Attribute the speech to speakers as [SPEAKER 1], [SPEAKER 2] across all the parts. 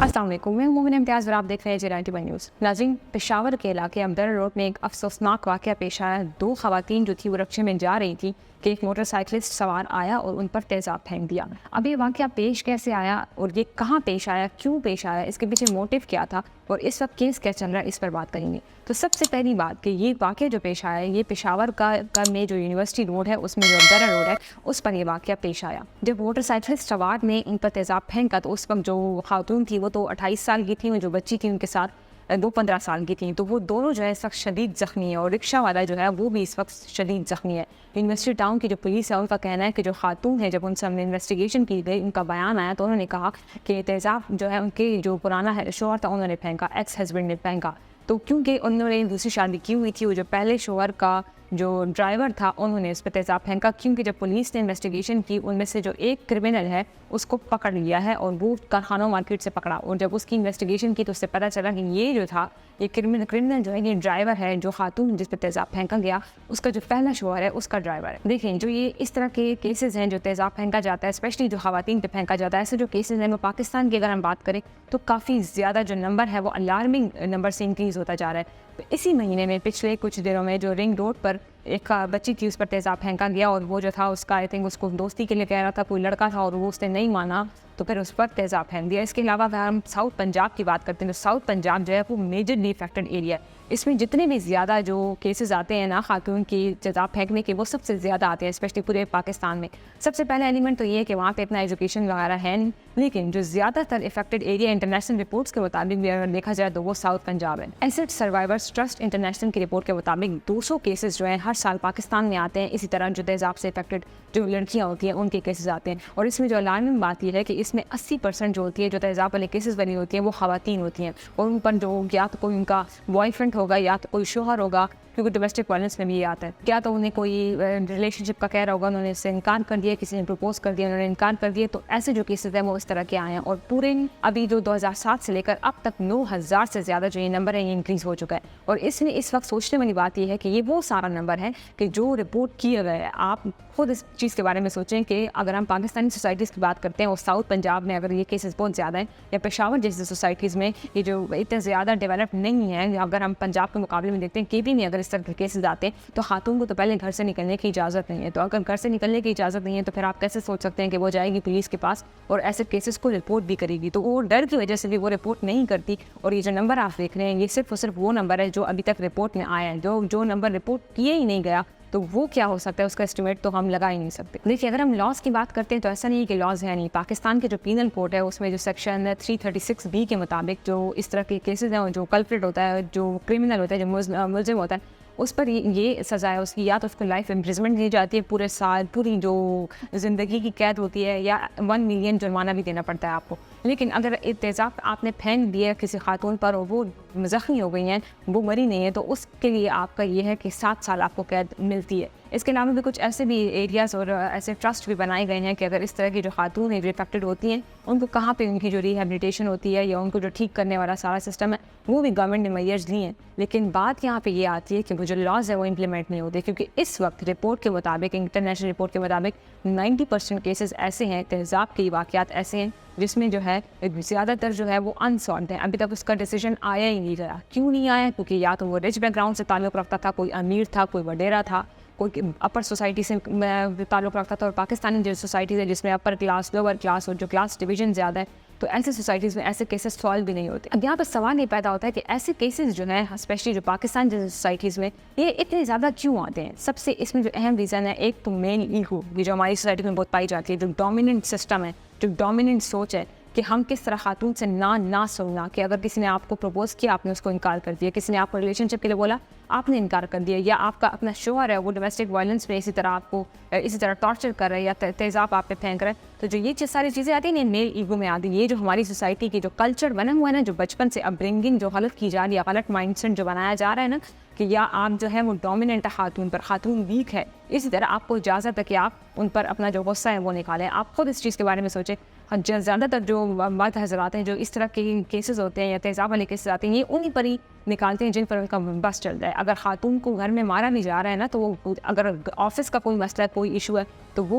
[SPEAKER 1] अस्सलाम वालेकुम, मैं मोमिन इम्तियाज़ और आप देख रहे हैं J91 न्यूज़। नाज़रीन, पेशावर के इलाके अमदर रोड में एक अफसोसनाक वाक़या पेश आया। दो ख़वातीन जो थी वो रक्शे में जा रही थी कि एक मोटरसाइकिलिस्ट सवार आया और उन पर तेज़ाब फेंक दिया। अब ये वाक़या पेश कैसे आया और ये कहाँ पेश आया, क्यों पेश आया, इसके पीछे मोटिव क्या था और इस वक्त केस क्या चल रहा है, इस पर बात करेंगे। तो सबसे पहली बात कि ये वाक़या जो पेश आया ये पेशावर का में जो यूनिवर्सिटी रोड है उसमें जो अमदरा रोड है उस पर ये वाक़या पेश आया। जब मोटरसाइकिलिस्ट सवार ने उन पर तेज़ाब फेंका तो उस वक्त जो खातून थी वो तो 28 साल की थी और जो बच्ची थी उनके साथ वो 15 साल की थी। तो वो दोनों जो है इस वक्त शदीद ज़ख्मी है और रिक्शा वाला जो है वो भी इस वक्त शदीद ज़ख्मी है। यूनिवर्सिटी टाउन की जो पुलिस है उनका कहना है कि जो खातून है जब उनसे हमने इन्वेस्टिगेशन की गई उनका बयान आया तो उन्होंने कहा कि तेज़ाब जो है उनके जो पुराना शोहर था उन्होंने फेंका, एक्स हस्बैंड ने फेंका। तो क्योंकि उन्होंने दूसरी शादी की हुई थी वो जो पहले शोहर का जो ड्राइवर था उन्होंने इस पर तेज़ाब फेंका। क्योंकि जब पुलिस ने इन्वेस्टिगेशन की उनमें से जो एक क्रिमिनल है उसको पकड़ लिया है और वो कारखाना मार्केट से पकड़ा और जब उसकी इन्वेस्टिगेशन की तो उससे पता चला कि ये जो था ये क्रिमिनल जो है ये ड्राइवर है, जो खातून जिस पर तेज़ाब फेंका गया उसका जो पहला शोहर है उसका ड्राइवर है। देखें, जो ये इस तरह के केसेस हैं जो तेज़ाब फेंका जाता है, स्पेशली जो ख़वातीन पे फेंका जाता है, ऐसे जो केसेस हैं वो पाकिस्तान की अगर हम बात करें तो काफ़ी ज़्यादा जो नंबर है वो अलार्मिंग नंबर से इंक्रीज़ होता जा रहा है। तो इसी महीने में पिछले कुछ दिनों में जो रिंग रोड पर एक बच्ची थी उस पर तेज़ाब फेंका गया और वो जो था उसका आई थिंक उसको दोस्ती के लिए कह रहा था, कोई लड़का था और वो उसने नहीं माना तो फिर उस पर तेज़ाब फेंक दिया। इसके अलावा अगर हम साउथ पंजाब की बात करते हैं तो साउथ पंजाब जो है वो मेजरली अफेक्टेड एरिया है। इसमें जितने भी ज़्यादा जो केसेस आते हैं ना खातून की तेज़ाब फेंकने के वो सबसे ज़्यादा आते हैं, स्पेशली पूरे पाकिस्तान में। सबसे पहला एलिमेंट तो ये है कि वहाँ पे इतना एजुकेशन वगैरह है नहीं, लेकिन जो ज़्यादातर इफेक्टेड एरिया इंटरनेशनल रिपोर्ट्स के मुताबिक भी अगर देखा जाए तो वो साउथ पंजाब है। एसिड सर्वाइवर्स ट्रस्ट इंटरनेशनल की रिपोर्ट के मुताबिक 200 केसेस जो हैं हर साल पाकिस्तान में आते हैं। इसी तरह जो तेज़ाब से इफेक्टेड जो लड़कियाँ होती हैं उनके केसेस आते हैं और इसमें जो अलार्मिंग बात यह है कि इसमें 80% जो होती है जो तेज़ाब वाले केसेस बनी होती हैं वो ख़वातीन होती हैं और उन पर जो या तो कोई उनका बॉयफ्रेंड होगा या तो कोई शोहर होगा, क्योंकि डोमेस्टिक वायलेंस में भी ये आता है, क्या तो उन्हें कोई रिलेशनशिप का कह रहा होगा, उन्होंने इससे इनकार कर दिया, किसी ने प्रपोज कर दिया उन्होंने इनकार कर दिया। तो ऐसे जो केसेस हैं वो इस तरह के आए हैं और पूरे अभी जो 2007 से लेकर अब तक 9000 से ज़्यादा जो ये नंबर है ये इंक्रीज़ हो चुका है। और इसमें इस वक्त सोचने वाली बात यह है कि ये वो सारा नंबर है कि जो रिपोर्ट किया गया है। आप खुद इस चीज़ के बारे में सोचें कि अगर हम पाकिस्तानी सोसाइटीज़ की बात करते हैं और साउथ पंजाब में अगर ये केसेस बहुत ज़्यादा हैं या पेशावर जैसी सोसाइटीज़ में ये जो इतने ज़्यादा डेवलप नहीं है, अगर हम पंजाब के मुकाबले में देखते हैं केपी में अगर इस तरह के केसेस आते हैं तो खातून को तो पहले घर से निकलने की इजाज़त नहीं है। तो अगर घर से निकलने की इजाज़त नहीं है तो फिर आप कैसे सोच सकते हैं कि वो जाएगी पुलिस के पास और ऐसे केसेस को रिपोर्ट भी करेगी। तो वो डर की वजह से भी वो रिपोर्ट नहीं करती और ये जो नंबर आप देख रहे हैं ये सिर्फ और सिर्फ वो नंबर है जो अभी तक रिपोर्ट में आया है। जो नंबर रिपोर्ट किए ही नहीं गया तो वो क्या हो सकता है उसका एस्टिमेट तो हम लगा ही नहीं सकते। देखिए, अगर हम लॉज की बात करते हैं तो ऐसा नहीं है कि लॉज है नहीं। पाकिस्तान के जो पीनल कोड है उसमें जो सेक्शन 336B के मुताबिक जो इस तरह के केसेस हैं जो कल्प्रिट होता है, जो क्रिमिनल होता है, जो मुलजिम होता है उस पर ये सज़ा है उसकी, या तो उसको लाइफ इम्प्रिजमेंट दी जाती है पूरे साल, पूरी जो ज़िंदगी की कैद होती है, या 1 मिलियन जुर्माना भी देना पड़ता है आपको। लेकिन अगर तेज़ाब आपने फेंक दिया किसी खातून पर और वो ज़ख्मी हो गई हैं, वो मरी नहीं है, तो उसके लिए आपका ये है कि 7 साल आपको कैद मिलती है। इसके अलावा भी कुछ ऐसे भी एरियाज़ और ऐसे ट्रस्ट भी बनाए गए हैं कि अगर इस तरह की जो खातून है जो इफेक्टेड होती हैं उनको कहाँ पे उनकी जो रिहेबिलिटेशन होती है या उनको जो ठीक करने वाला सारा सिस्टम है वो भी गवर्नमेंट ने मेजर्स ली हैं। लेकिन बात यहाँ पे ये आती है कि वो जो लॉज है वो इम्प्लीमेंट नहीं होते, क्योंकि इस वक्त रिपोर्ट के मुताबिक, इंटरनेशनल रिपोर्ट के मुताबिक 90% केसेस ऐसे हैं, तेज़ाब के वाक़यात ऐसे हैं जिसमें जो है ज़्यादातर जो है वो अनसॉल्व्ड है। अभी तक उसका डिसीजन आया ही नहीं गया। क्यों नहीं आया? क्योंकि या तो वो रिच बैकग्राउंड से ताल्लुक़ रखता था, कोई अमीर था, कोई वडेरा था, कोई अपर सोसाइटी से ताल्लुक़ रखता था। और पाकिस्तानी जो सोसाइटीज़ है जिसमें अपर क्लास, लोअर क्लास और जो क्लास डिवीजन ज़्यादा है, तो ऐसे सोसाइटीज़ में ऐसे केसेस सॉल्व भी नहीं होते। अब यहाँ पर सवाल ये पैदा होता है कि ऐसे केसेस जो हैं स्पेशली जो पाकिस्तान जैसे सोसाइटीज़ में ये इतने ज़्यादा क्यों आते हैं? सबसे इसमें जो अहम रीज़न है, एक तो मेन ईगो जो हमारी सोसाइटी में बहुत पाई जाती है, जो डोमिनेंट सिस्टम है, जो डोमिनेंट सोच है कि हम किस तरह खातून से ना सुनना, कि अगर किसी ने आपको प्रपोज किया आपने उसको इनकार कर दिया, किसी ने आपको रिलेशनशिप के लिए बोला आपने इनकार कर दिया, या आपका अपना शोहर है वो डोमेस्टिक वायलेंस में इसी तरह टॉर्चर कर रहे हैं या तेज़ाब आप पे फेंक रहे हैं, तो जो ये सारी चीज़ें आती हैं मेल ईगो में आती है। ये जो हमारी सोसाइटी की जो कल्चर बना हुआ है ना, जो बचपन से अपब्रिंगिंग जो गलत की जा रही है, गलत माइंडसेट जो बनाया जा रहा है ना कि या आप जो है वो डोमिनेंट है खातून पर, खातून वीक है, इसी तरह आपको इजाज़त है कि आप उन पर अपना जो गुस्सा है वो निकालें। आप खुद इस चीज़ के बारे में सोचें। ज़्यादातर जो मर्द हज़रात हैं जो इस तरह के केसेस होते हैं या तेज़ाब वाले केसेस आते हैं ये उन्हीं पर ही निकालते हैं जिन पर उनका बस चल रहा है। अगर खातून को घर में मारा नहीं जा रहा है ना, तो वो अगर ऑफिस का कोई मसला कोई इशू है तो वो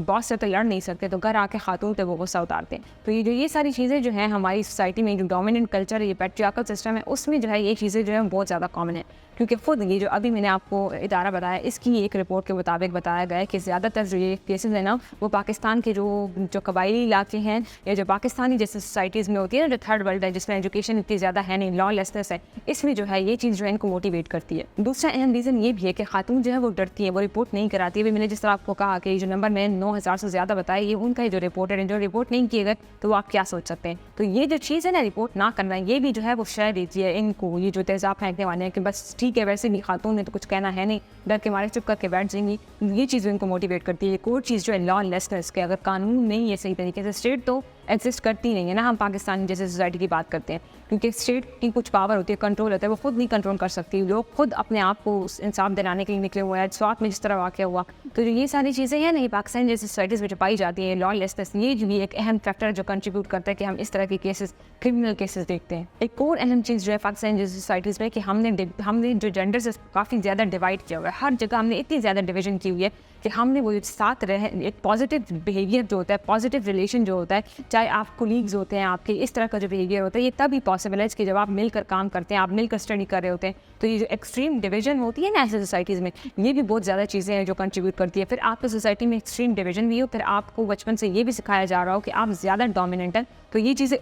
[SPEAKER 1] बॉस से तो लड़ नहीं सकते, तो घर आके खातून पे वो गुस्सा उतारते हैं। तो ये सारी चीज़ें जो हैं हमारी सोसाइटी में, जो डोमिनेंट कल्चर है, ये पैट्रियार्कल सिस्टम है, उसमें जो है ये चीज़ें जो है बहुत ज़्यादा कॉमन है। क्योंकि ख़ुद ये जो अभी मैंने आपको इदारा बताया, इसकी एक रिपोर्ट के मुताबिक बताया गया है कि ज़्यादातर जो ये केसेस हैं ना, वो पाकिस्तान के जो कबायली इलाके हैं या जो पाकिस्तानी जैसे सोसाइटीज़ में होती है ना, जो थर्ड वर्ल्ड है, जिसमें एजुकेशन इतनी ज़्यादा है नहीं, लॉलेसनेस है, इसमें जो है ये चीज़ जो है इनको मोटिवेट करती है। दूसरा अहम रीज़न ये भी है कि खातून जो है वो डरती है, वो रिपोर्ट नहीं कराती है। अभी मैंने जिस तरह आपको कहा कि जो नंबर में 9,000 से ज़्यादा बताया, ये उनका ही जो रिपोर्टेड है, जो रिपोर्ट नहीं किए गए तो वो आप क्या सोच सकते हैं। तो ये जो चीज़ है ना, रिपोर्ट ना करना, ये भी जो है वो शय देती है इनको, ये जो तेज़ाब फेंकने वाले हैं कि बस ठीक है वैसे भी खातून ने तो कुछ कहना है नहीं, डर के मारे चुप करके बैठ जाएंगी। ये चीज़ इनको मोटिवेट करती है। एक और चीज़ जो है लॉलेसनेस के, अगर कानून नहीं है सही तरीके से, स्टेट तो एग्जिस्ट करती नहीं है ना। हम पाकिस्तान जैसे सोसाइटी की बात करते हैं, क्योंकि स्टेट की कुछ पावर होती है, कंट्रोल होता है, वो खुद नहीं कंट्रोल कर सकती। लोग खुद अपने आप को इंसाफ दिलाने के लिए निकले हुए हैं। स्वात में जिस तरह वाक़या हुआ, तो जो ये सारी चीज़ें हैं नहीं, पाकिस्तान जैसे सोसाइटीज़ में जो पाई जाती है, लॉलेसनेस, ये भी एक अहम फैक्टर जो कंट्रीब्यूट करता है कि हम इस तरह के केसेस, क्रिमिनल केसेस देखते हैं। एक और अहम चीज़ जो है पाकिस्तान जैसे सोसाइटीज़ में कि हमने जो जेंडर से काफ़ी ज़्यादा डिवाइड किया हुआ है। हर जगह हमने इतनी ज़्यादा डिवीजन की हुई है कि हमने वो साथ रहे, एक पॉजिटिव बिहेवियर जो होता है, पॉजिटिव रिलेशन जो होता है, चाहे आप कोलीग्स होते हैं आपके, इस तरह का जो बिहेवियर होता है, ये तभी पॉसिबल है कि जब आप मिलकर काम करते हैं, आप मिलकर स्टडी कर रहे होते हैं। तो ये जो एक्सट्रीम डिवीजन होती है ना ऐसे सोसाइटीज़ में, ये भी बहुत ज़्यादा चीज़ें हैं जो कंट्रीब्यूट करती है। फिर आपकी सोसाइटी में एक्सट्रीम डिवीजन भी हो, फिर आपको बचपन से ये भी सिखाया जा रहा हो कि आप ज़्यादा डोमिनेंट हैं, तो ये चीज़ें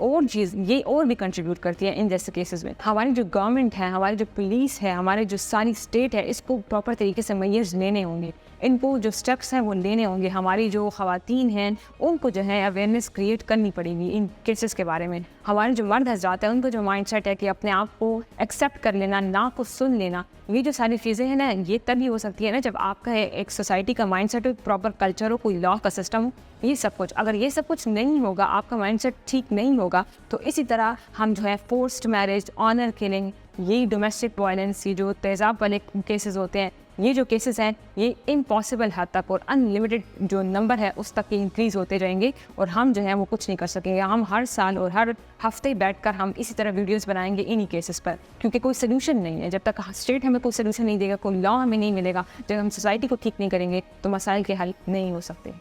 [SPEAKER 1] ये और भी कंट्रीब्यूट करती है इन जैसे केसेस में। हमारी जो गवर्नमेंट है, हमारी जो पुलिस है, हमारे जो सारी स्टेट है, इसको प्रॉपर तरीके से मेजर्स लेने होंगे, इनको जो स्टेप्स हैं वो लेने होंगे। हमारी जो ख़वातीन हैं उनको जो है अवेयरनेस क्रिएट करनी पड़ेगी इन केसेस के बारे में। हमारे जो मर्द हज़रात हैं उनको जो माइंडसेट है कि अपने आप को एक्सेप्ट कर लेना, ना को सुन लेना, ये जो सारी चीज़ें हैं ना, ये तभी हो सकती है ना जब आपका एक सोसाइटी का माइंडसेट हो, प्रॉपर कल्चर हो, कोई लॉ का सिस्टम हो, ये सब कुछ। अगर ये सब कुछ नहीं होगा, आपका माइंडसेट ठीक नहीं होगा, तो इसी तरह हम जो है फोर्स्ड मैरिज, ऑनर किलिंग, ये डोमेस्टिक वायलेंस, ये जो तेज़ाब वाले केसेस होते हैं, ये जो केसेस हैं ये इम्पॉसिबल हद तक और अनलिमिटेड जो नंबर है उस तक के इंक्रीज़ होते जाएंगे और हम जो है वो कुछ नहीं कर सकेंगे। हम हर साल और हर हफ्ते बैठकर हम इसी तरह वीडियोस बनाएंगे इन्हीं केसेस पर, क्योंकि कोई सोल्यूशन नहीं है। जब तक स्टेट हमें कोई सोल्यूशन नहीं देगा, कोई लॉ हमें नहीं मिलेगा, जब हम सोसाइटी को ठीक नहीं करेंगे, तो मसाइल के हल नहीं हो सकते।